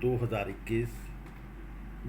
2021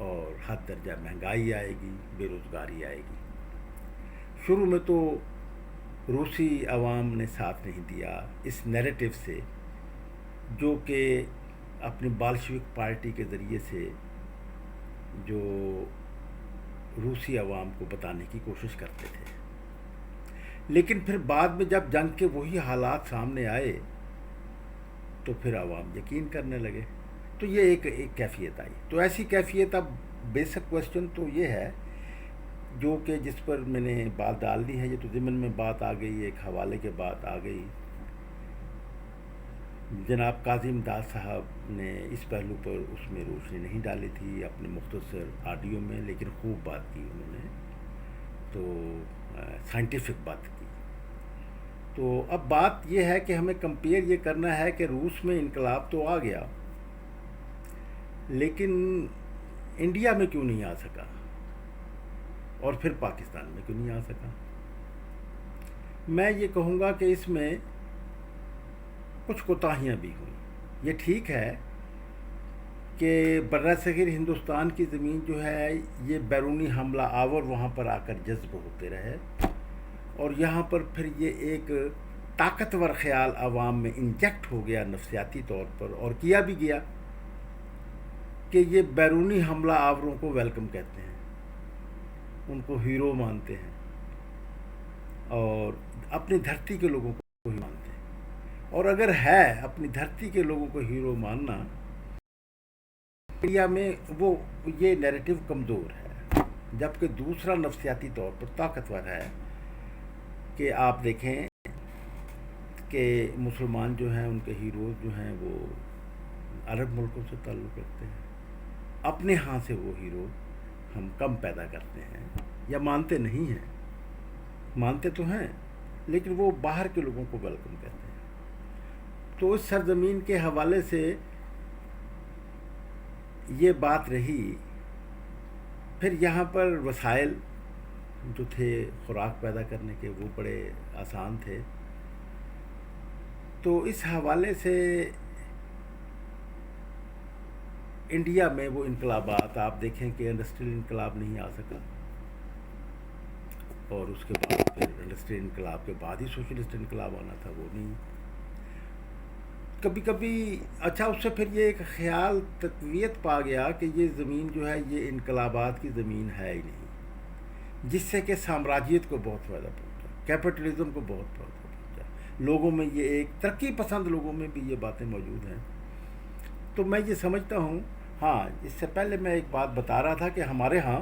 اور حد درجہ مہنگائی آئے گی، بے روزگاری آئے گی۔ شروع میں تو روسی عوام نے ساتھ نہیں دیا اس نیریٹو سے، جو کہ اپنی بالشوک پارٹی کے ذریعے سے جو روسی عوام کو بتانے کی کوشش کرتے تھے۔ لیکن پھر بعد میں جب جنگ کے وہی حالات سامنے آئے تو پھر عوام یقین کرنے لگے۔ تو یہ ایک کیفیت آئی۔ تو ایسی کیفیت، اب بیسک کویسچن تو یہ ہے جو کہ جس پر میں نے بات ڈال دی ہے، یہ تو ضمن میں بات آ گئی، ایک حوالے کے بات آ گئی۔ جناب قاضی امداد صاحب نے اس پہلو پر اس میں روشنی نہیں ڈالی تھی اپنے مختصر آڈیو میں، لیکن خوب بات کی انہوں نے، تو سائنٹیفک بات کی۔ تو اب بات یہ ہے کہ ہمیں کمپیئر یہ کرنا ہے کہ روس میں انقلاب تو آ گیا، لیکن انڈیا میں کیوں نہیں آ سکا، اور پھر پاکستان میں کیوں نہیں آ سکا۔ میں یہ کہوں گا کہ اس میں کچھ کوتاہیاں بھی ہوئیں۔ یہ ٹھیک ہے کہ برّ صغیر ہندوستان کی زمین جو ہے یہ بیرونی حملہ آور وہاں پر آ کر جذب ہوتے رہے، اور یہاں پر پھر یہ ایک طاقتور خیال عوام میں انجیکٹ ہو گیا نفسیاتی طور پر، اور کیا بھی گیا کہ یہ بیرونی حملہ آوروں کو ویلکم کہتے ہیں، ان کو ہیرو مانتے ہیں، اور اپنی دھرتی کے لوگوں کو ہی مانتے ہیں۔ اور اگر ہے اپنی دھرتی کے لوگوں کو ہیرو ماننا، انڈیا میں وہ یہ نیریٹو کمزور ہے، جبکہ دوسرا نفسیاتی طور پر طاقتور ہے کہ آپ دیکھیں کہ مسلمان جو ہیں ان کے ہیروز جو ہیں وہ عرب ملکوں سے تعلق رکھتے ہیں، اپنے ہاں سے وہ ہیرو ہم کم پیدا کرتے ہیں یا مانتے نہیں ہیں، مانتے تو ہیں لیکن وہ باہر کے لوگوں کو ویلکم کہتے ہیں۔ تو اس سرزمین کے حوالے سے یہ بات رہی۔ پھر یہاں پر وسائل جو تھے خوراک پیدا کرنے کے وہ بڑے آسان تھے، تو اس حوالے سے انڈیا میں وہ انقلابات آپ دیکھیں کہ انڈسٹریل انقلاب نہیں آ سکا، اور اس کے بعد پھر انڈسٹریل انقلاب کے بعد ہی سوشلسٹ انقلاب آنا تھا، وہ نہیں۔ کبھی کبھی اچھا اس سے پھر یہ ایک خیال تقویت پا گیا کہ یہ زمین جو ہے یہ انقلابات کی زمین ہے ہی نہیں، جس سے کہ سامراجیت کو بہت فائدہ پہنچا، کیپٹلزم کو بہت فائدہ پہنچا، لوگوں میں یہ ایک ترقی پسند لوگوں میں بھی یہ باتیں موجود ہیں۔ تو میں یہ سمجھتا ہوں، ہاں اس سے پہلے میں ایک بات بتا رہا تھا کہ ہمارے ہاں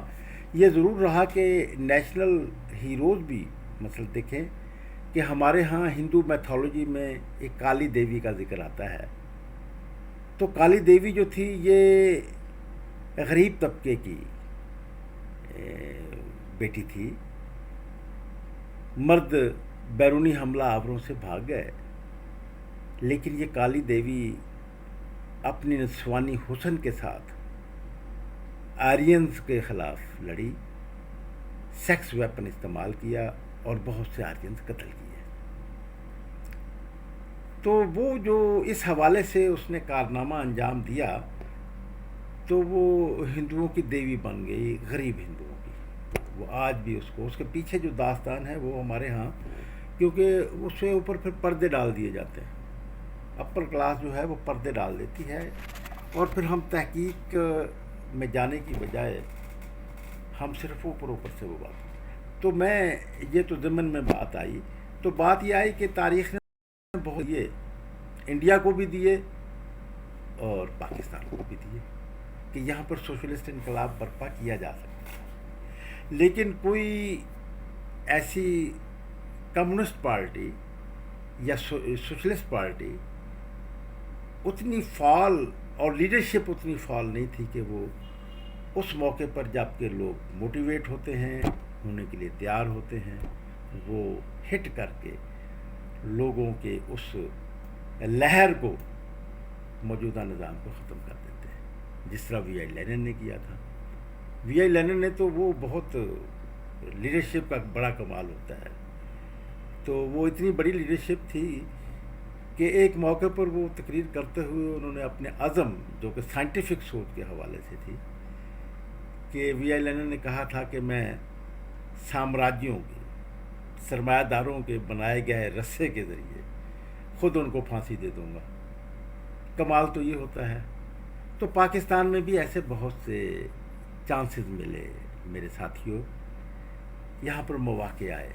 یہ ضرور رہا کہ نیشنل ہیروز بھی، مثلا دیکھیں کہ ہمارے ہاں ہندو میتھولوجی میں ایک کالی دیوی کا ذکر آتا ہے، تو کالی دیوی جو تھی یہ غریب طبقے کی بیٹی تھی، مرد بیرونی حملہ آوروں سے بھاگ گئے، لیکن یہ کالی دیوی اپنی نسوانی حسن کے ساتھ آرینز کے خلاف لڑی، سیکس ویپن استعمال کیا اور بہت سے آرینز قتل کیے۔ تو وہ جو اس حوالے سے اس نے کارنامہ انجام دیا تو وہ ہندوؤں کی دیوی بن گئی، غریب ہندوؤں کی۔ وہ آج بھی اس کے پیچھے جو داستان ہے وہ ہمارے ہاں، کیونکہ اس سے اوپر پھر پردے ڈال دیے جاتے ہیں، اپر کلاس جو ہے وہ پردے ڈال دیتی ہے، اور پھر ہم تحقیق میں جانے کی بجائے ہم صرف اوپر سے وہ بات۔ تو میں یہ تو ضمن میں بات آئی، تو بات یہ آئی کہ تاریخ نے بہت یہ انڈیا کو بھی دیے اور پاکستان کو بھی دیے کہ یہاں پر سوشلسٹ انقلاب برپا کیا جا سکتا ہے، لیکن کوئی ایسی کمیونسٹ پارٹی یا سوشلسٹ پارٹی اتنی فعال اور لیڈرشپ اتنی فعال نہیں تھی کہ وہ اس موقع پر جب کہ لوگ موٹیویٹ ہوتے ہیں، ہونے کے لیے تیار ہوتے ہیں، وہ ہٹ کر کے لوگوں کے اس لہر کو، موجودہ نظام کو ختم کر دیتے ہیں، جس طرح وی آئی لینن نے کیا تھا۔ وی آئی لینن نے تو وہ بہت لیڈرشپ کا بڑا کمال ہوتا ہے، تو وہ اتنی بڑی لیڈرشپ تھی کہ ایک موقع پر وہ تقریر کرتے ہوئے انہوں نے اپنے عزم، جو کہ سائنٹیفک سوچ کے حوالے سے تھی، کہ وی آئی لینن نے کہا تھا کہ میں سامراجیوں کے سرمایہ داروں کے بنائے گئے رسے کے ذریعے خود ان کو پھانسی دے دوں گا. کمال تو یہ ہوتا ہے. تو پاکستان میں بھی ایسے بہت سے چانسز ملے میرے ساتھیوں، یہاں پر مواقع آئے،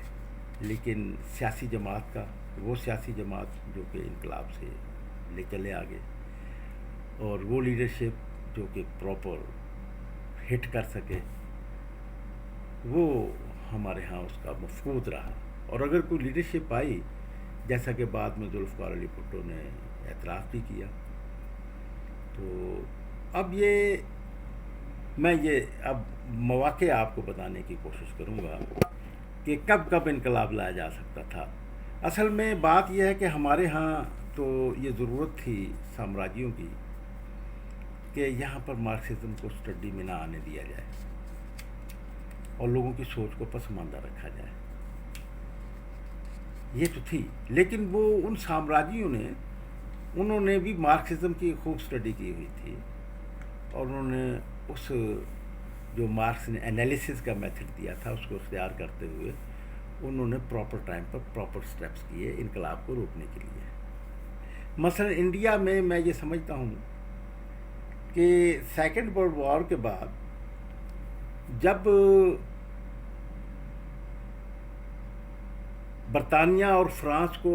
لیکن سیاسی جماعت کا، وہ سیاسی جماعت جو کہ انقلاب سے لے چلے آگے، اور وہ لیڈرشپ جو کہ پراپر ہٹ کر سکے، وہ ہمارے ہاں اس کا مفقود رہا. اور اگر کوئی لیڈرشپ آئی، جیسا کہ بعد میں ذوالفقار علی بھٹو نے اعتراف بھی کیا، تو اب میں اب مواقع آپ کو بتانے کی کوشش کروں گا کہ کب کب انقلاب لایا جا سکتا تھا. اصل میں بات یہ ہے کہ ہمارے ہاں تو یہ ضرورت تھی سامراجیوں کی کہ یہاں پر مارکسزم کو اسٹڈی میں نہ آنے دیا جائے اور لوگوں کی سوچ کو پسماندہ رکھا جائے. یہ تو تھی، لیکن وہ ان سامراجیوں نے، انہوں نے بھی مارکسزم کی خوب اسٹڈی کی ہوئی تھی، اور انہوں نے اس جو مارکس نے انالیسس کا میتھڈ دیا تھا اس کو اختیار کرتے ہوئے انہوں نے پراپر ٹائم پر پراپر سٹیپس کیے انقلاب کو روکنے کے لیے. مثلا انڈیا میں یہ سمجھتا ہوں کہ سیکنڈ ورلڈ وار کے بعد جب برطانیہ اور فرانس کو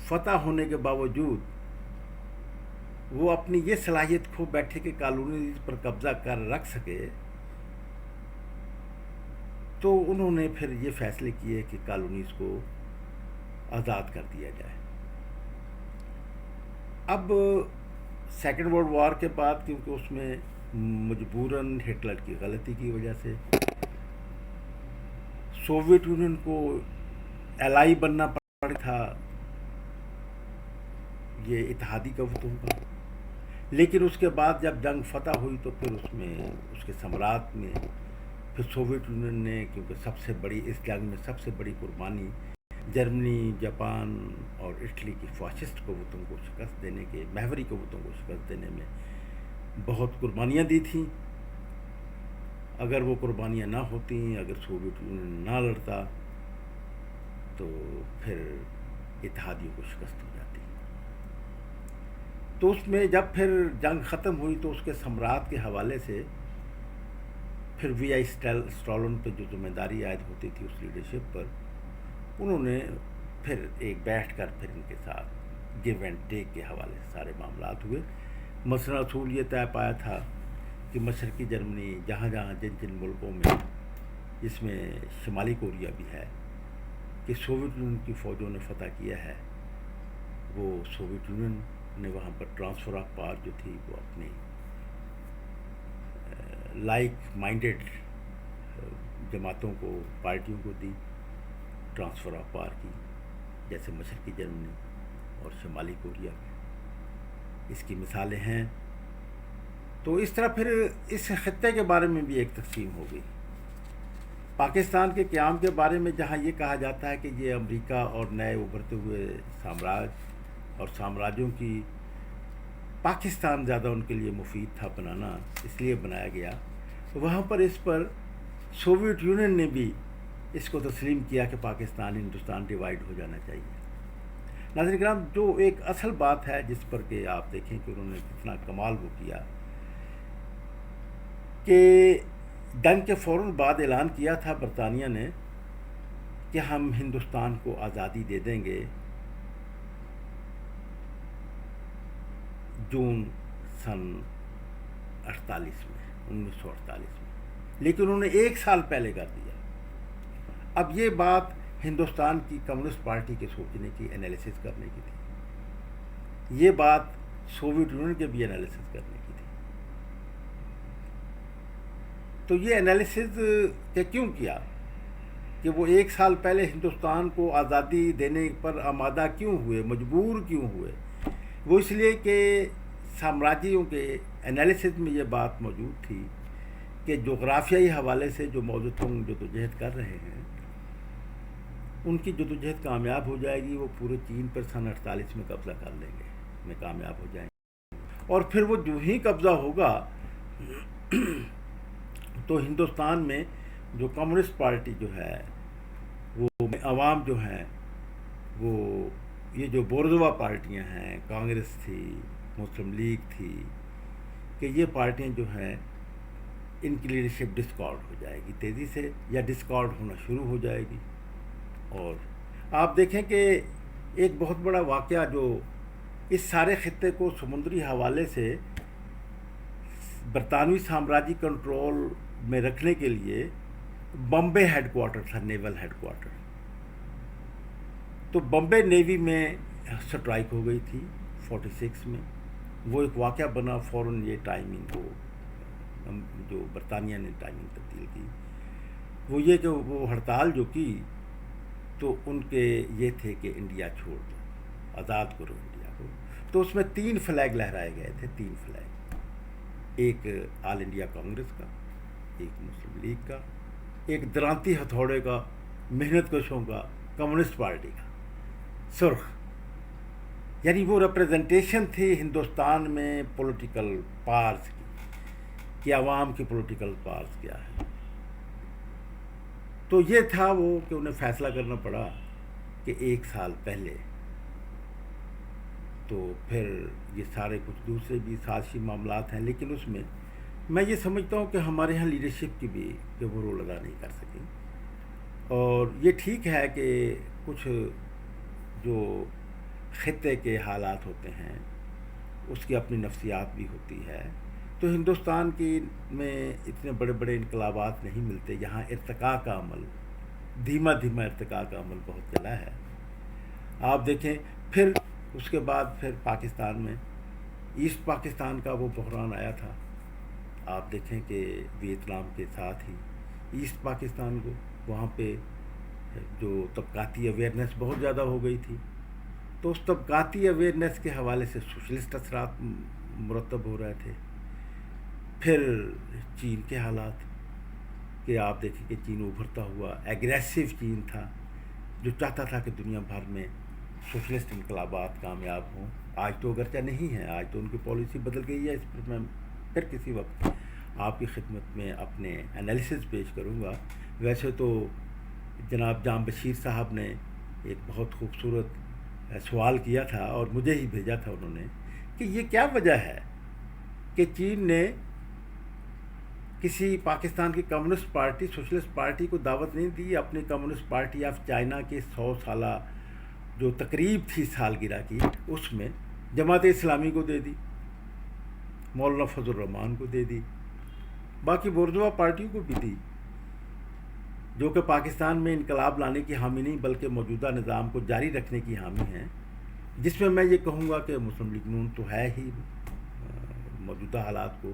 فتح ہونے کے باوجود وہ اپنی یہ صلاحیت کھو بیٹھے کہ کالونیز پر قبضہ کر رکھ سکے، تو انہوں نے پھر یہ فیصلے کیے کہ کالونیز کو آزاد کر دیا جائے. اب سیکنڈ ورلڈ وار کے بعد کیونکہ اس میں مجبوراً ہٹلر کی غلطی کی وجہ سے سوویت یونین کو الائی بننا پڑا تھا یہ اتحادی قوتوں کا، لیکن اس کے بعد جب جنگ فتح ہوئی تو پھر اس میں اس کے ثمرات میں پھر سوویت یونین نے، کیونکہ سب سے بڑی اس جنگ میں سب سے بڑی قربانی جرمنی، جاپان اور اٹلی کی فاشسٹ قوتوں کو شکست دینے کے، محوری قوتوں کو شکست دینے میں بہت قربانیاں دی تھیں. اگر وہ قربانیاں نہ ہوتیں، اگر سوویت یونین نہ لڑتا تو پھر اتحادیوں کو شکست ہو جاتی. تو اس میں جب پھر جنگ ختم ہوئی تو اس کے ثمرات کے حوالے سے پھر وی آئی اسٹالن پہ جو ذمہ داری عائد ہوتی تھی اس لیڈرشپ پر، انہوں نے پھر ایک بیٹھ کر پھر ان کے ساتھ گیو اینڈ ٹیک کے حوالے سے سارے معاملات ہوئے. مثلا اصول یہ طے پایا تھا کہ مشرقی جرمنی، جہاں جہاں جن ملکوں میں، جس میں شمالی کوریا بھی ہے، کہ سوویت یونین کی فوجوں نے فتح کیا ہے، وہ سوویت یونین نے وہاں پر ٹرانسفر آف پاور جو تھی وہ اپنی لائک مائنڈیڈ جماعتوں کو، پارٹیوں کو دی ٹرانسفر آف پاور کی، جیسے مشرقی جرمنی اور شمالی کوریا میں. اس کی مثالیں ہیں. تو اس طرح پھر اس خطے کے بارے میں بھی ایک تقسیم ہو گئی. پاکستان کے قیام کے بارے میں جہاں یہ کہا جاتا ہے کہ یہ امریکہ اور نئے ابھرتے ہوئے سامراج اور سامراجوں کی، پاکستان زیادہ ان کے لیے مفید تھا بنانا، اس لیے بنایا گیا. وہاں پر اس پر سوویت یونین نے بھی اس کو تسلیم کیا کہ پاکستان ہندوستان ڈیوائیڈ ہو جانا چاہیے. ناظرین کرام، جو ایک اصل بات ہے جس پر کہ آپ دیکھیں کہ انہوں نے کتنا کمال وہ کیا کہ جنگ کے فوراً بعد اعلان کیا تھا برطانیہ نے کہ ہم ہندوستان کو آزادی دے دیں گے جون سن 1948 میں، لیکن انہوں نے ایک سال پہلے کر دیا. اب یہ بات ہندوستان کی کمیونسٹ پارٹی کے سوچنے کی، انالیسس کرنے کی تھی. یہ بات سوویت یونین کے بھی انالیسس کرنے کی تھی. تو یہ انالیسس کیوں کیا کہ وہ ایک سال پہلے ہندوستان کو آزادی دینے پر آمادہ کیوں ہوئے، مجبور کیوں ہوئے؟ وہ اس لیے کہ سامراجیوں کے انالیسس میں یہ بات موجود تھی کہ جغرافیائی حوالے سے جو موجود ہم جدوجہد کر رہے ہیں، ان کی جدوجہد کامیاب ہو جائے گی. وہ پورے چین پر سن 48 میں قبضہ کر لیں گے، میں کامیاب ہو جائیں گے. اور پھر وہ جو ہی قبضہ ہوگا تو ہندوستان میں جو کمیونسٹ پارٹی جو ہے وہ عوام جو ہیں وہ یہ جو بورزوا پارٹیاں ہیں، کانگریس تھی، مسلم لیگ تھی، کہ یہ پارٹیاں جو ہیں ان کی لیڈرشپ ڈسکارڈ ہو جائے گی تیزی سے، یا ڈسکارڈ ہونا شروع ہو جائے گی۔ اور آپ دیکھیں کہ ایک بہت بڑا واقعہ جو اس سارے خطے کو سمندری حوالے سے برطانوی سامراجی کنٹرول میں رکھنے کے لیے بمبے ہیڈ کوارٹر تھا، نیول ہیڈ کوارٹر۔ تو بمبے نیوی میں سٹرائک ہو گئی تھی 46 میں، وہ ایک واقعہ بنا، فوراً یہ ٹائمنگ کو جو برطانیہ نے ٹائمنگ تبدیل کی، وہ یہ کہ وہ ہڑتال جو کی تو ان کے یہ تھے کہ انڈیا چھوڑ دو، آزاد کرو انڈیا کو۔ تو اس میں 3 فلیگ لہرائے گئے تھے، 3 فلیگ، ایک آل انڈیا کانگریس کا، ایک مسلم لیگ کا، ایک درانتی ہتھوڑے کا، محنت کشوں کا، کمیونسٹ پارٹی کا، سرخ۔ یعنی وہ ریپریزنٹیشن تھی ہندوستان میں پولیٹیکل پارس کی، کہ عوام کی پولیٹیکل پارس کیا ہے۔ تو یہ تھا وہ کہ انہیں فیصلہ کرنا پڑا کہ 1 سال پہلے، تو پھر یہ سارے کچھ دوسرے بھی سازشی معاملات ہیں، لیکن اس میں یہ سمجھتا ہوں کہ ہمارے یہاں لیڈرشپ کی بھی کہ وہ رول ادا نہیں کر سکی۔ اور یہ ٹھیک ہے کہ کچھ جو خطے کے حالات ہوتے ہیں اس کی اپنی نفسیات بھی ہوتی ہے، تو ہندوستان کی میں اتنے بڑے بڑے انقلابات نہیں ملتے، یہاں ارتقاء کا عمل، دھیما دھیما ارتقاء کا عمل بہت چلا ہے۔ آپ دیکھیں پھر اس کے بعد پھر پاکستان میں ایسٹ پاکستان کا وہ بحران آیا تھا، آپ دیکھیں کہ ویتنام کے ساتھ ہی ایسٹ پاکستان کو وہاں پہ جو طبقاتی اویئرنیس بہت زیادہ ہو گئی تھی، تو اس طبقاتی اویئرنیس کے حوالے سے سوشلسٹ اثرات مرتب ہو رہے تھے۔ پھر چین کے حالات کہ آپ دیکھیں کہ چین ابھرتا ہوا ایگریسو چین تھا، جو چاہتا تھا کہ دنیا بھر میں سوشلسٹ انقلابات کامیاب ہوں۔ آج تو اگرچہ نہیں ہے، آج تو ان کی پالیسی بدل گئی ہے، اس پر میں پھر کسی وقت آپ کی خدمت میں اپنے انالیسز پیش کروں گا۔ ویسے تو جناب جام بشیر صاحب نے ایک بہت خوبصورت سوال کیا تھا اور مجھے ہی بھیجا تھا انہوں نے، کہ یہ کیا وجہ ہے کہ چین نے کسی پاکستان کی کمیونسٹ پارٹی، سوشلسٹ پارٹی کو دعوت نہیں دی، اپنی کمیونسٹ پارٹی آف چائنا کے 100 سالہ جو تقریب تھی سالگرہ کی، اس میں جماعت اسلامی کو دے دی، مولانا فضل الرحمان کو دے دی، باقی بورژوا پارٹیوں کو بھی دی، جو کہ پاکستان میں انقلاب لانے کی حامی نہیں بلکہ موجودہ نظام کو جاری رکھنے کی حامی ہیں، جس میں یہ کہوں گا کہ مسلم لیگ نون تو ہے ہی موجودہ حالات کو،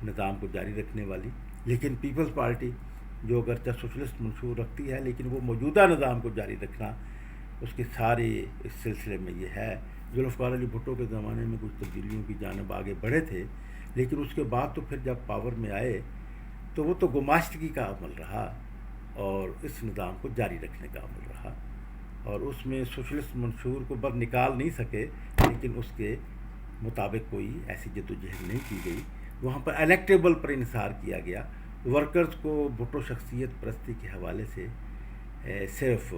نظام کو جاری رکھنے والی، لیکن پیپلز پارٹی جو اگرچہ سوشلسٹ منشور رکھتی ہے لیکن وہ موجودہ نظام کو جاری رکھنا، اس کے سارے اس سلسلے میں یہ ہے۔ ذوالفقار علی بھٹو کے زمانے میں کچھ تبدیلیوں کی جانب آگے بڑھے تھے، لیکن اس کے بعد تو پھر جب پاور میں آئے تو وہ تو گماشتگی کا عمل رہا اور اس نظام کو جاری رکھنے کا عمل رہا، اور اس میں سوشلسٹ منشور کو بر نکال نہیں سکے، لیکن اس کے مطابق کوئی ایسی جدوجہد نہیں کی گئی۔ وہاں پر الیکٹیبل پر انحصار کیا گیا، ورکرز کو بھٹو شخصیت پرستی کے حوالے سے صرف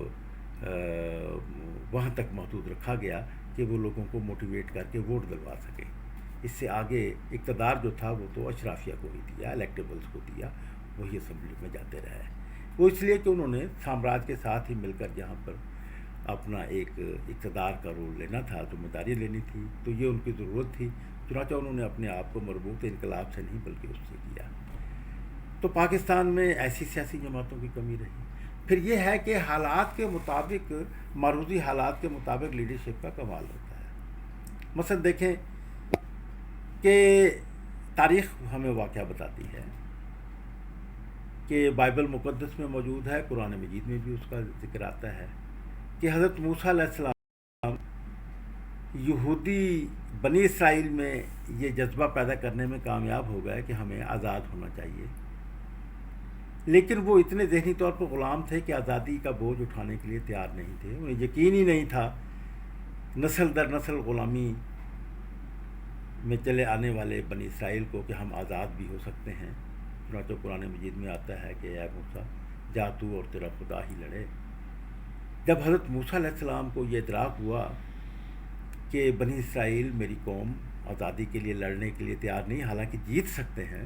وہاں تک محدود رکھا گیا کہ وہ لوگوں کو موٹیویٹ کر کے ووٹ دلوا سکیں۔ اس سے آگے اقتدار جو تھا وہ تو اشرافیہ کو ہی دیا، الیکٹیبلز کو دیا، وہی اسمبلی میں جاتے رہے۔ وہ اس لیے کہ انہوں نے سامراج کے ساتھ ہی مل کر جہاں پر اپنا ایک اقتدار کا رول لینا تھا، ذمہ داری لینی تھی، تو یہ ان کی ضرورت تھی، چنانچہ انہوں نے اپنے آپ کو مربوط انقلاب سے نہیں بلکہ اس سے کیا۔ تو پاکستان میں ایسی سیاسی جماعتوں کی کمی رہی۔ پھر یہ ہے کہ حالات کے مطابق، معروضی حالات کے مطابق لیڈرشپ کا کمال ہوتا ہے۔ مثلا دیکھیں کہ تاریخ ہمیں واقعہ بتاتی ہے کہ بائبل مقدس میں موجود ہے، قرآن مجید میں بھی اس کا ذکر آتا ہے کہ حضرت موسیٰ علیہ السلام یہودی بنی اسرائیل میں یہ جذبہ پیدا کرنے میں کامیاب ہو گئے کہ ہمیں آزاد ہونا چاہیے، لیکن وہ اتنے ذہنی طور پر غلام تھے کہ آزادی کا بوجھ اٹھانے کے لیے تیار نہیں تھے، انہیں یقین ہی نہیں تھا نسل در نسل غلامی میں چلے آنے والے بنی اسرائیل کو کہ ہم آزاد بھی ہو سکتے ہیں۔ چنانچہ قرآن مجید میں آتا ہے کہ اے موسیٰ جا تو اور تیرا خدا ہی لڑے۔ جب حضرت موسیٰ علیہ السلام کو یہ ادراک ہوا کہ بنی اسرائیل میری قوم آزادی کے لیے لڑنے کے لیے تیار نہیں، حالانکہ جیت سکتے ہیں،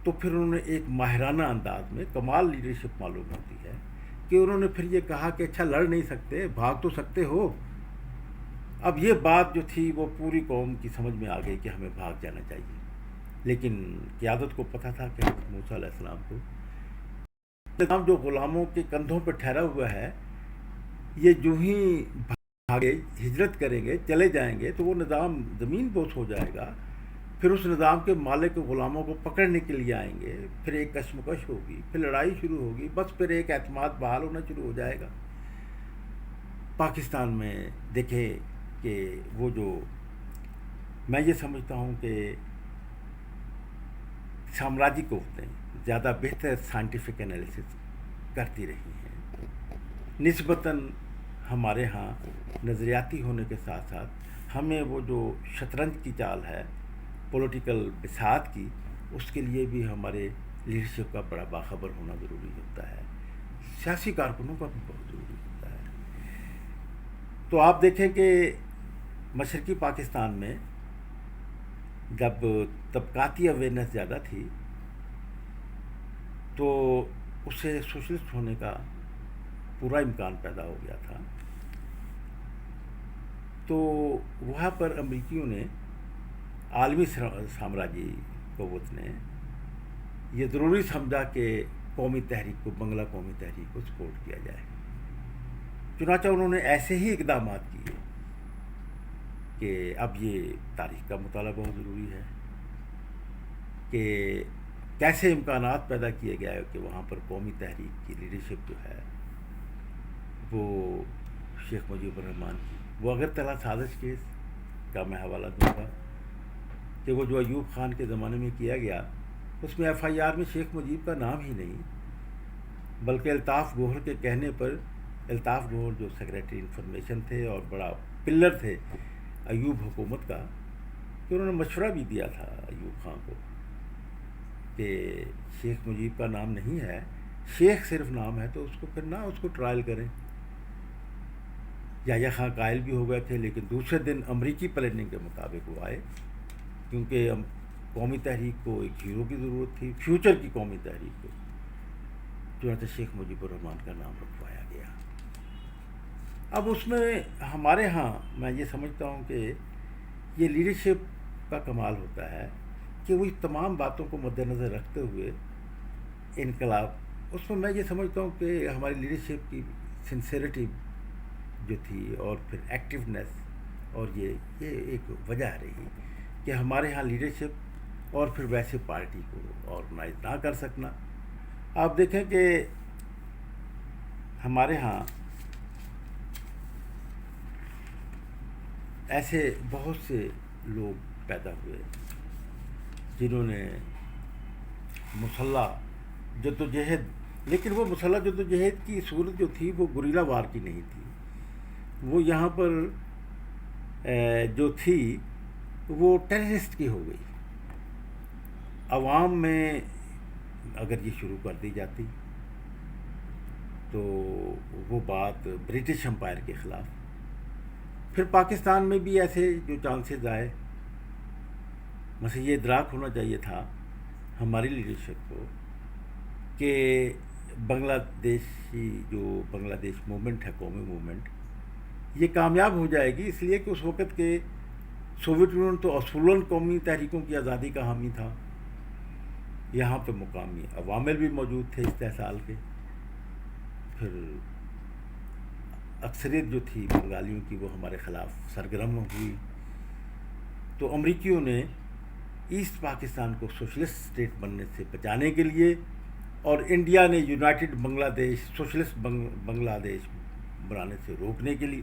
تو پھر انہوں نے ایک ماہرانہ انداز میں کمال لیڈرشپ معلوم ہوتی ہے کہ انہوں نے پھر یہ کہا کہ اچھا لڑ نہیں سکتے، بھاگ تو سکتے ہو۔ اب یہ بات جو تھی وہ پوری قوم کی سمجھ میں آ گئی کہ ہمیں بھاگ جانا چاہیے، لیکن قیادت کو پتہ تھا کہ حضرت موسیٰ علیہ السلام کو نظام جو غلاموں کے کندھوں پہ ٹھہرا ہوا ہے، یہ جو ہی بھاگے ہجرت کریں گے چلے جائیں گے تو وہ نظام زمین بوس ہو جائے گا، پھر اس نظام کے مالک غلاموں کو پکڑنے کے لیے آئیں گے، پھر ایک کشمکش ہوگی، پھر لڑائی شروع ہوگی، بس پھر ایک اعتماد بحال ہونا شروع ہو جائے گا۔ پاکستان میں دیکھیں کہ وہ جو میں یہ سمجھتا ہوں کہ سامراجی قوتیں زیادہ بہتر سائنٹیفک انالیسس کرتی رہی ہیں، نسبتاً ہمارے ہاں نظریاتی ہونے کے ساتھ ساتھ ہمیں وہ جو شطرنج کی چال ہے پولیٹیکل بساط کی، اس کے لیے بھی ہمارے لیڈرشپ کا بڑا باخبر ہونا ضروری ہوتا ہے، سیاسی کارکنوں کا بھی بہت ضروری ہوتا ہے۔ تو آپ دیکھیں کہ مشرقی پاکستان میں جب طبقاتی اویئرنیس زیادہ تھی تو اس سے سوشلسٹ ہونے کا پورا امکان پیدا ہو گیا تھا، تو وہاں پر امریکیوں نے، عالمی سامراجی قوت نے یہ ضروری سمجھا کہ قومی تحریک کو، بنگلہ قومی تحریک کو سپورٹ کیا جائے، چنانچہ انہوں نے ایسے ہی اقدامات کیے کہ اب یہ تاریخ کا مطالعہ بہت ضروری ہے کہ کیسے امکانات پیدا کیے گئے کہ وہاں پر قومی تحریک کی لیڈرشپ جو ہے وہ شیخ مجیب الرحمان کی، وہ اگرتلہ سازش کیس کا میں حوالہ دوں گا کہ وہ جو ایوب خان کے زمانے میں کیا گیا، اس میں ایف آئی آر میں شیخ مجیب کا نام ہی نہیں، بلکہ الطاف گوہر کے کہنے پر، الطاف گوہر جو سیکریٹری انفارمیشن تھے اور بڑا پلر تھے ایوب حکومت کا، کہ انہوں نے مشورہ بھی دیا تھا ایوب خان کو کہ شیخ مجیب کا نام نہیں ہے، شیخ صرف نام ہے، تو اس کو پھر نہ اس کو ٹرائل کریں۔ یحییٰ خان قائل بھی ہو گئے تھے، لیکن دوسرے دن امریکی پلاننگ کے مطابق وہ آئے، کیونکہ قومی تحریک کو ایک ہیرو کی ضرورت تھی، فیوچر کی قومی تحریک کو، چنانچہ شیخ مجیب الرحمان کا نام رکھوایا گیا۔ اب اس میں ہمارے ہاں میں یہ سمجھتا ہوں کہ یہ لیڈرشپ کا کمال ہوتا ہے کہ وہ تمام باتوں کو مد نظر رکھتے ہوئے انقلاب، اس میں میں یہ سمجھتا ہوں کہ ہماری لیڈرشپ کی سنسیریٹی جو تھی اور پھر ایکٹیونیس، اور یہ ایک وجہ رہی کہ ہمارے ہاں لیڈرشپ اور پھر ویسے پارٹی کو آرگنائز نہ کر سکنا۔ آپ دیکھیں کہ ہمارے ہاں ایسے بہت سے لوگ پیدا ہوئے جنہوں نے مسلح جدوجہد، لیکن وہ مسلح جدوجہد کی صورت جو تھی وہ گریلا وار کی نہیں تھی، وہ یہاں پر جو تھی وہ ٹیررسٹ کی ہو گئی۔ عوام میں اگر یہ شروع کر دی جاتی تو وہ بات برٹش امپائر کے خلاف، پھر پاکستان میں بھی ایسے جو چانسز آئے، مثلا یہ ادراک ہونا چاہیے تھا ہماری لیڈرشپ کو کہ بنگلہ دیشی جو بنگلہ دیش موومنٹ ہے، قومی موومنٹ، یہ کامیاب ہو جائے گی، اس لیے کہ اس وقت کے سوویت یونین تو اصولاً قومی تحریکوں کی آزادی کا حامی تھا، یہاں پہ مقامی عوامل بھی موجود تھے استحصال کے، پھر اکثریت جو تھی بنگالیوں کی وہ ہمارے خلاف سرگرم ہوئی، تو امریکیوں نے ایسٹ پاکستان کو سوشلسٹ اسٹیٹ بننے سے بچانے کے لیے اور انڈیا نے یونائٹڈ بنگلہ دیش، سوشلسٹ بنگلہ دیش بنانے سے روکنے کے لیے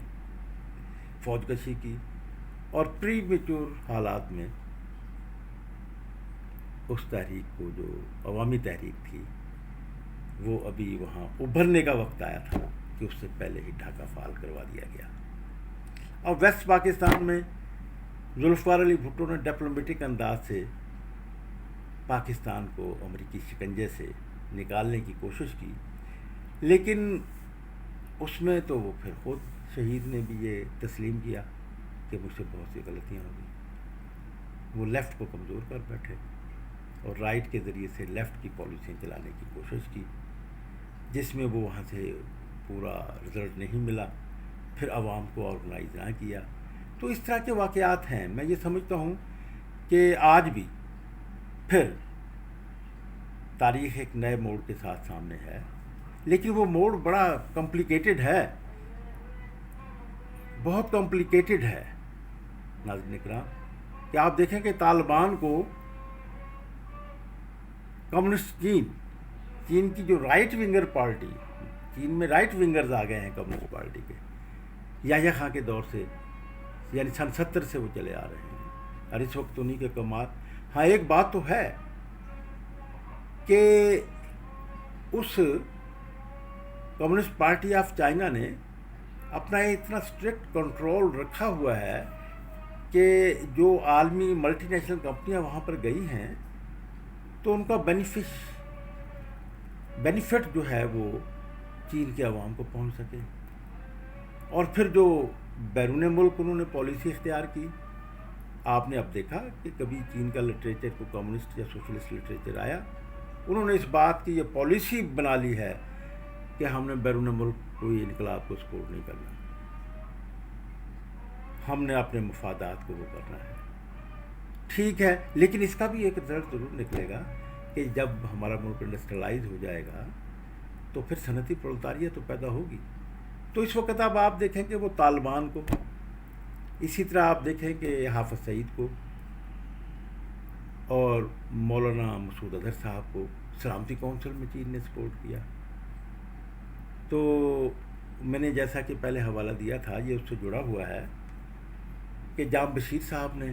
فوج کشی کی، اور پری میچور حالات میں اس تحریک کو جو عوامی تحریک تھی وہ ابھی وہاں ابھرنے کا وقت آیا تھا کہ اس سے پہلے ہی ڈھاکہ فعال کروا دیا گیا۔ اور ویسٹ پاکستان میں ذوالفقار علی بھٹو نے ڈپلومیٹک انداز سے پاکستان کو امریکی شکنجے سے نکالنے کی کوشش کی، لیکن اس میں تو وہ پھر خود شہید نے بھی یہ تسلیم کیا کہ مجھ سے بہت سی غلطیاں ہو گئی۔ وہ لیفٹ کو کمزور کر بیٹھے اور رائٹ کے ذریعے سے لیفٹ کی پالیسیاں چلانے کی کوشش کی، جس میں وہ وہاں سے پورا رزلٹ نہیں ملا، پھر عوام کو آرگنائز نہ کیا۔ تو اس طرح کے واقعات ہیں۔ میں یہ سمجھتا ہوں کہ آج بھی پھر تاریخ ایک نئے موڑ کے ساتھ سامنے ہے، لیکن وہ موڑ بڑا کمپلیکیٹڈ ہے، بہت کمپلیکیٹڈ ہے ناظرین اکرام، کہ آپ دیکھیں کہ طالبان کو کمیونسٹ چین کی جو رائٹ ونگر پارٹی، چین میں رائٹ ونگرز آ گئے ہیں کمیونسٹ پارٹی کے، یحییٰ خان کے دور سے، یعنی سن 70 سے وہ چلے آ رہے ہیں، اور اس وقت انہی کے کمات۔ ہاں ایک بات تو ہے کہ اس کمیونسٹ پارٹی آف چائنا نے اپنا اتنا اسٹرکٹ کنٹرول رکھا ہوا ہے کہ جو عالمی ملٹی نیشنل کمپنیاں وہاں پر گئی ہیں تو ان کا بینیفٹ جو ہے وہ چین کے عوام کو پہنچ سکے۔ اور پھر جو بیرون ملک انہوں نے پالیسی اختیار کی، آپ نے اب دیکھا کہ کبھی چین کا لٹریچر کو کمیونسٹ یا سوشلسٹ لٹریچر آیا، انہوں نے اس بات کی یہ پالیسی بنا لی ہے کہ ہم نے بیرون ملک کوئی انقلاب کو سپورٹ نہیں کرنا، ہم نے اپنے مفادات کو وہ کرنا ہے۔ ٹھیک ہے، لیکن اس کا بھی ایک رزلٹ ضرور نکلے گا کہ جب ہمارا ملک انڈسٹریلائز ہو جائے گا تو پھر صنعتی پرولتاریت تو پیدا ہوگی۔ تو اس وقت اب آپ دیکھیں کہ وہ طالبان کو، اسی طرح آپ دیکھیں کہ حافظ سعید کو اور مولانا مسعود اظہر صاحب کو سلامتی کونسل میں چین نے سپورٹ کیا۔ تو میں نے جیسا کہ پہلے حوالہ دیا تھا، یہ اس سے جڑا ہوا ہے کہ جام بشیر صاحب نے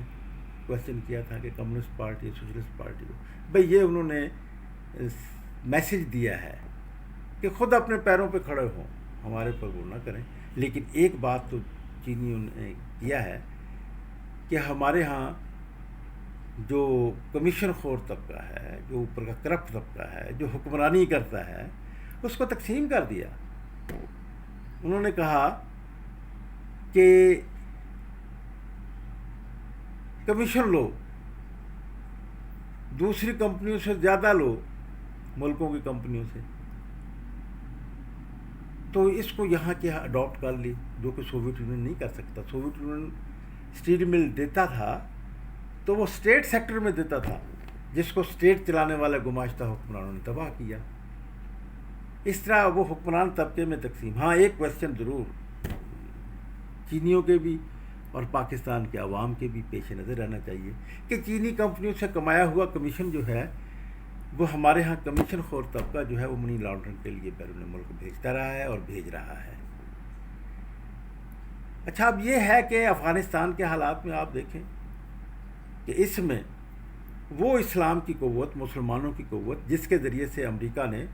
کویسچن کیا تھا کہ کمیونسٹ پارٹی سوشلسٹ پارٹی کو، بھئی یہ انہوں نے میسج دیا ہے کہ خود اپنے پیروں پہ کھڑے ہوں، ہمارے پر وہ نہ کریں۔ لیکن ایک بات تو چینیوں نے کیا ہے کہ ہمارے ہاں جو کمیشن خور طبقہ ہے، جو اوپر کا کرپٹ طبقہ ہے، جو حکمرانی کرتا ہے، اس کو تقسیم کر دیا۔ انہوں نے کہا کہ کمیشن لو، دوسری کمپنیوں سے زیادہ لو، ملکوں کی کمپنیوں سے، تو اس کو یہاں کے اڈاپٹ کر لی، جو کہ سوویت یونین نہیں کر سکتا۔ سوویت یونین اسٹیل مل دیتا تھا تو وہ اسٹیٹ سیکٹر میں دیتا تھا، جس کو اسٹیٹ چلانے والے گماشتہ حکمرانوں نے تباہ کیا۔ اس طرح وہ حکمران طبقے میں تقسیم۔ ہاں ایک کویسچن ضرور چینیوں کے بھی اور پاکستان کے عوام کے بھی پیش نظر رہنا چاہیے کہ چینی کمپنیوں سے کمایا ہوا کمیشن جو ہے وہ ہمارے ہاں کمیشن خور طبقہ جو ہے وہ منی لانڈرنگ کے لیے بیرون ملک بھیجتا رہا ہے اور بھیج رہا ہے۔ اچھا، اب یہ ہے کہ افغانستان کے حالات میں آپ دیکھیں کہ اس میں وہ اسلام کی قوت، مسلمانوں کی قوت، جس کے ذریعے سے امریکہ نے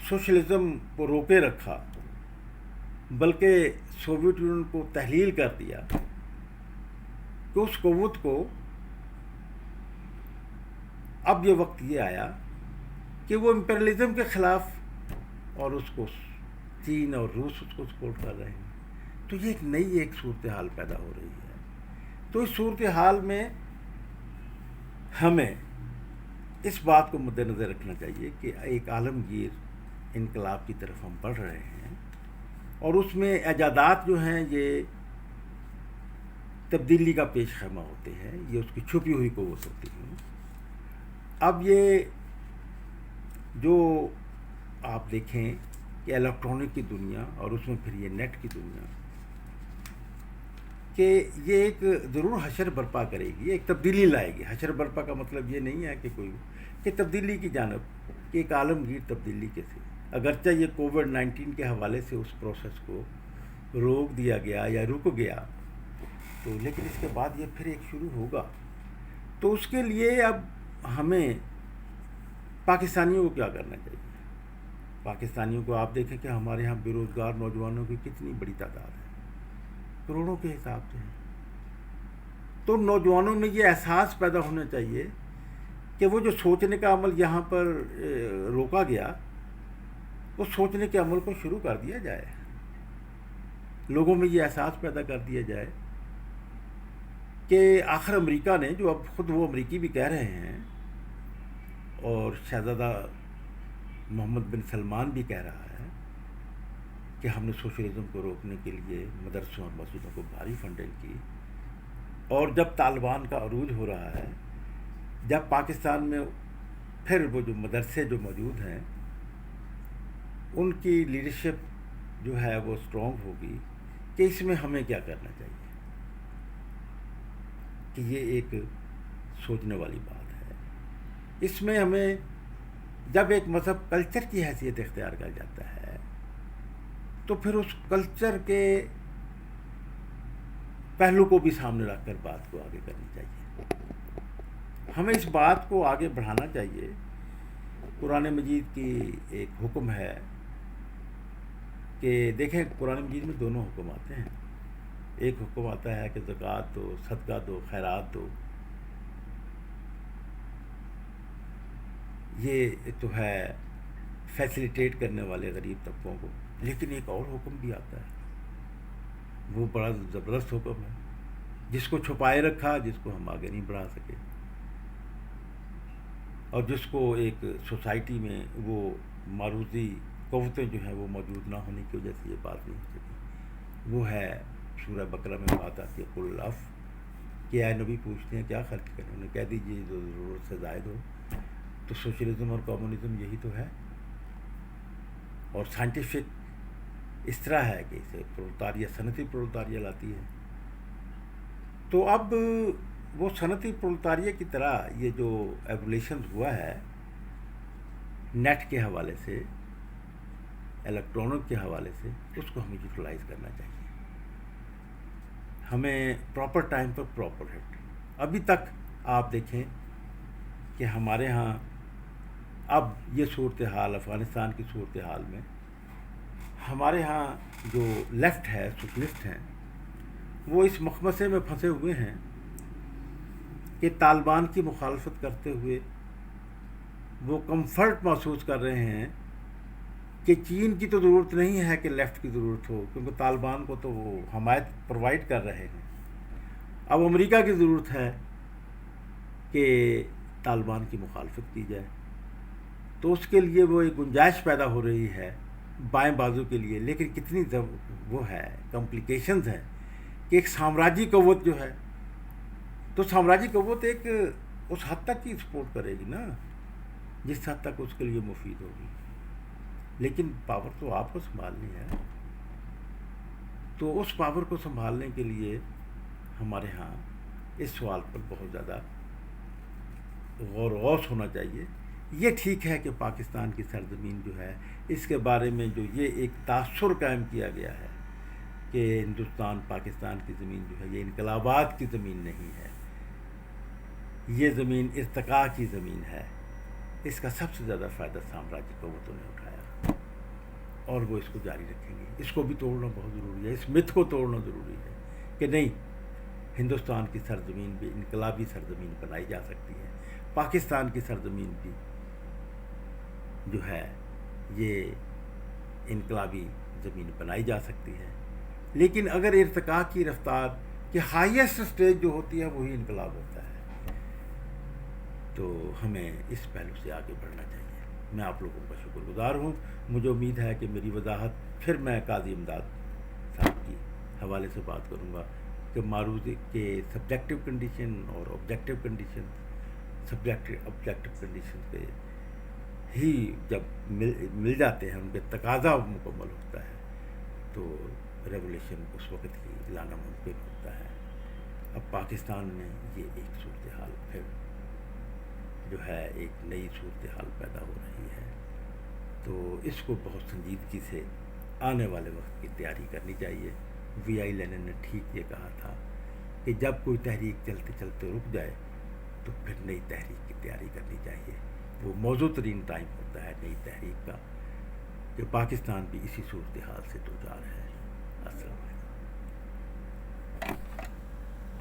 سوشلزم کو روکے رکھا، بلکہ سوویت یونین کو تحلیل کر دیا، کہ اس قوت کو اب یہ وقت یہ آیا کہ وہ امپیریلزم کے خلاف، اور اس کو چین اور روس اس کو سپورٹ کر رہے ہیں۔ تو یہ ایک نئی صورتحال پیدا ہو رہی ہے۔ تو اس صورتحال میں ہمیں اس بات کو مد نظر رکھنا چاہیے کہ ایک عالمگیر انقلاب کی طرف ہم بڑھ رہے ہیں، اور اس میں ایجادات جو ہیں یہ تبدیلی کا پیش خیمہ ہوتے ہیں، یہ اس کی چھپی ہوئی قوت ہوتی ہیں۔ اب یہ جو آپ دیکھیں کہ الیکٹرانک کی دنیا اور اس میں پھر یہ نیٹ کی دنیا، کہ یہ ایک ضرور حشر برپا کرے گی، ایک تبدیلی لائے گی۔ حشر برپا کا مطلب یہ نہیں ہے کہ کوئی کہ تبدیلی کی جانب، کہ ایک عالمگیر تبدیلی کے سے، اگرچہ یہ کووڈ-19 کے حوالے سے اس پروسیس کو روک دیا گیا یا رک گیا، تو لیکن اس کے بعد یہ پھر ایک شروع ہوگا۔ تو اس کے لیے اب ہمیں پاکستانیوں کو کیا کرنا چاہیے؟ پاکستانیوں کو آپ دیکھیں کہ ہمارے یہاں بے روزگار نوجوانوں کی کتنی بڑی تعداد ہے، کروڑوں کے حساب سے ہے۔ تو نوجوانوں میں یہ احساس پیدا ہونا چاہیے کہ وہ جو سوچنے کا عمل یہاں پر روکا گیا، وہ سوچنے کے عمل کو شروع کر دیا جائے، لوگوں میں یہ احساس پیدا کر دیا جائے کہ آخر امریکہ نے، جو اب خود وہ امریکی بھی کہہ رہے ہیں اور شہزادہ محمد بن سلمان بھی کہہ رہا ہے کہ ہم نے سوشلزم کو روکنے کے لیے مدرسوں اور مسجدوں کو بھاری فنڈنگ کی، اور جب طالبان کا عروج ہو رہا ہے، جب پاکستان میں پھر وہ جو مدرسے جو موجود ہیں ان کی لیڈرشپ جو ہے وہ اسٹرانگ ہوگی، کہ اس میں ہمیں کیا کرنا چاہیے، کہ یہ ایک سوچنے والی بات ہے۔ اس میں ہمیں، جب ایک مذہب کلچر کی حیثیت اختیار کر جاتا ہے تو پھر اس کلچر کے پہلو کو بھی سامنے رکھ کر بات کو آگے کرنی چاہیے، ہمیں اس بات کو آگے بڑھانا چاہیے۔ قرآن مجید کی ایک حکم ہے کہ دیکھیں، قرآن مجید میں دونوں حکم آتے ہیں، ایک حکم آتا ہے کہ زکوٰۃ دو، صدقہ دو، خیرات دو، یہ تو ہے فیسیلیٹیٹ کرنے والے غریب طبقوں کو، لیکن ایک اور حکم بھی آتا ہے، وہ بڑا زبردست حکم ہے، جس کو چھپائے رکھا، جس کو ہم آگے نہیں بڑھا سکے، اور جس کو ایک سوسائٹی میں وہ معروضی قوتیں جو ہیں وہ موجود نہ ہونے کی وجہ سے یہ بات نہیں ہو سکی، وہ ہے سورہ بقرہ میں بات آتی ہے قل العف، کہ اے نبی پوچھتے ہیں کیا خرچ کریں، انہیں کہہ دیجیے جو ضرورت سے زائد ہو۔ تو سوشلزم اور کمیونزم یہی تو ہے، اور سائنٹیفک اس طرح ہے کہ اسے پرولتاریہ، صنعتی پرولتاریہ لاتی ہے۔ تو اب وہ صنعتی پرولتاریہ کی طرح یہ جو ایولیوشن ہوا ہے نیٹ کے حوالے سے، الیکٹرانک کے حوالے سے، اس کو ہمیں یوٹیلائز کرنا چاہیے، ہمیں پراپر ٹائم پر پراپر ہٹ۔ ابھی تک آپ دیکھیں کہ ہمارے ہاں اب یہ صورتحال، افغانستان کی صورتحال میں ہمارے ہاں جو لیفٹ ہے، سوشلسٹ ہیں، وہ اس مخمصے میں پھنسے ہوئے ہیں کہ طالبان کی مخالفت کرتے ہوئے وہ کمفرٹ محسوس کر رہے ہیں کہ چین کی تو ضرورت نہیں ہے کہ لیفٹ کی ضرورت ہو، کیونکہ طالبان کو تو وہ حمایت پرووائڈ کر رہے ہیں، اب امریکہ کی ضرورت ہے کہ طالبان کی مخالفت کی جائے، تو اس کے لیے وہ ایک گنجائش پیدا ہو رہی ہے بائیں بازو کے لیے، لیکن کتنی وہ ہے کمپلیکیشنز ہیں کہ ایک سامراجی قوت جو ہے، تو سامراجی قوت ایک اس حد تک ہی سپورٹ کرے گی نا جس حد تک اس کے لیے مفید ہوگی، لیکن پاور تو آپ کو سنبھالنی ہے، تو اس پاور کو سنبھالنے کے لیے ہمارے ہاں اس سوال پر بہت زیادہ غور و غوص ہونا چاہیے۔ یہ ٹھیک ہے کہ پاکستان کی سرزمین جو ہے، اس کے بارے میں جو یہ ایک تاثر قائم کیا گیا ہے کہ ہندوستان، پاکستان کی زمین جو ہے یہ انقلابات کی زمین نہیں ہے، یہ زمین ارتقاء کی زمین ہے، اس کا سب سے زیادہ فائدہ سامراجی قوتوں نے اٹھایا اور وہ اس کو جاری رکھیں گے۔ اس کو بھی توڑنا بہت ضروری ہے، اس مت کو توڑنا ضروری ہے کہ نہیں، ہندوستان کی سرزمین بھی انقلابی سرزمین بنائی جا سکتی ہے، پاکستان کی سرزمین بھی جو ہے یہ انقلابی زمین بنائی جا سکتی ہے، لیکن اگر ارتقاء کی رفتار کہ ہائیسٹ سٹیج جو ہوتی ہے وہی انقلاب ہوتا ہے، تو ہمیں اس پہلو سے آگے بڑھنا چاہیے۔ میں آپ لوگوں کا شکر گزار ہوں، مجھے امید ہے کہ میری وضاحت پھر میں قاضی امداد صاحب کی حوالے سے بات کروں گا کہ معروضی کے سبجیکٹو کنڈیشن اور آبجیکٹو کنڈیشن، آبجیکٹو کنڈیشن پہ ہی جب مل جاتے ہیں، ان کے تقاضا مکمل ہوتا ہے، تو ریولیوشن اس وقت ہی لانا ممکن ہوتا ہے۔ اب پاکستان میں یہ ایک صورتحال پھر جو ہے ایک نئی صورتحال پیدا ہو رہی ہے، تو اس کو بہت سنجیدگی سے آنے والے وقت کی تیاری کرنی چاہیے۔ وی آئی لینن نے ٹھیک یہ کہا تھا کہ جب کوئی تحریک چلتے چلتے رک جائے تو پھر نئی تحریک کی تیاری کرنی چاہیے۔ وہ موزوں ترین ٹائم ہوتا ہے نئی تحریک کا، کہ پاکستان بھی اسی صورتحال سے دوچار ہے۔ السلام علیکم۔